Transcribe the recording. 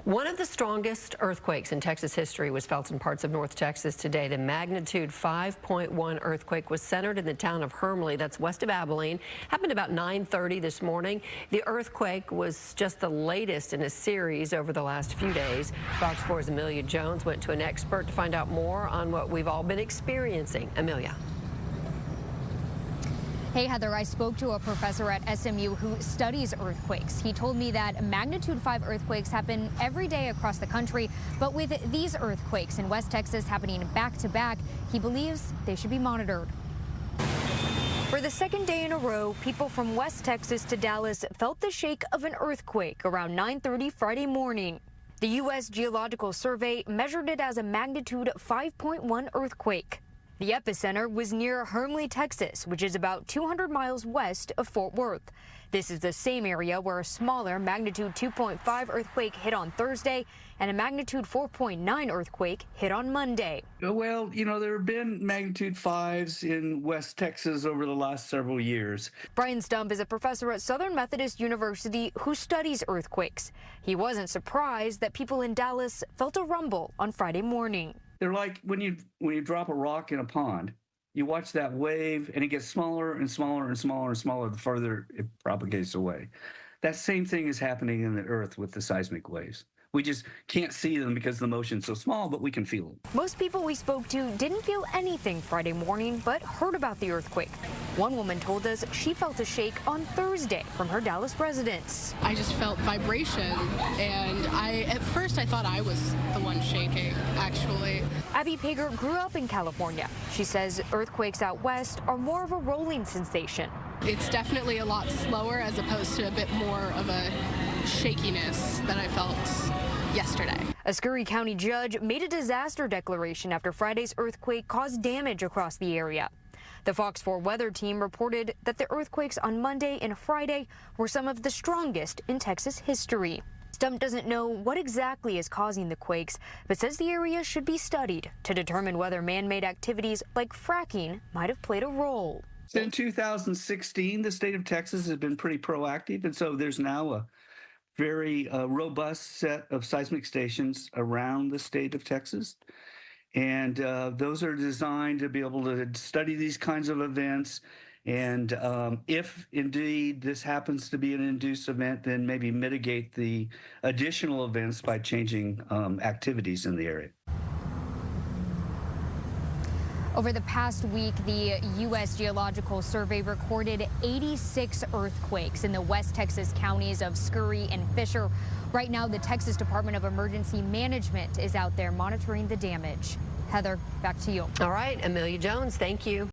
One of the strongest earthquakes in Texas history was felt in parts of North Texas today. The magnitude 5.1 earthquake was centered in the town of Hermleigh, that's west of Abilene. Happened about 9:30 this morning. The earthquake was just the latest in a series over the last few days. Fox 4's Amelia Jones went to an expert to find out more on what we've all been experiencing. Amelia. Hey, Heather, I spoke to a professor at SMU who studies earthquakes. He told me that magnitude 5 earthquakes happen every day across the country, but with these earthquakes in West Texas happening back to back, he believes they should be monitored. For the second day in a row, people from West Texas to Dallas felt the shake of an earthquake around 9:30 Friday morning. The U.S. Geological Survey measured it as a magnitude 5.1 earthquake. The epicenter was near Hermleigh, Texas, which is about 200 miles west of Fort Worth. This is the same area where a smaller magnitude 2.5 earthquake hit on Thursday and a magnitude 4.9 earthquake hit on Monday. Well, there have been magnitude 5s in West Texas over the last several years. Brian Stump is a professor at Southern Methodist University who studies earthquakes. He wasn't surprised that people in Dallas felt a rumble on Friday morning. They're like when you drop a rock in a pond, you watch that wave and it gets smaller and smaller and smaller and smaller the further it propagates away. That same thing is happening in the earth with the seismic waves. We just can't see them because the motion's so small, but we can feel them. Most people we spoke to didn't feel anything Friday morning, but heard about the earthquake. One woman told us she felt a shake on Thursday from her Dallas residence. I just felt vibration, and at first I thought I was the one shaking, actually. Abby Pager grew up in California. She says earthquakes out west are more of a rolling sensation. It's definitely a lot slower as opposed to a bit more of a shakiness that I felt yesterday. A Scurry County judge made a disaster declaration after Friday's earthquake caused damage across the area. The Fox 4 weather team reported that the earthquakes on Monday and Friday were some of the strongest in Texas history. Stump doesn't know what exactly is causing the quakes, but says the area should be studied to determine whether man-made activities like fracking might have played a role. In 2016, the state of Texas has been pretty proactive, and so there's now a very robust set of seismic stations around the state of Texas. And those are designed to be able to study these kinds of events. And if indeed this happens to be an induced event, then maybe mitigate the additional events by changing activities in the area. Over the past week, the U.S. Geological Survey recorded 86 earthquakes in the West Texas counties of Scurry and Fisher. Right now, the Texas Department of Emergency Management is out there monitoring the damage. Heather, back to you. All right, Amelia Jones, thank you.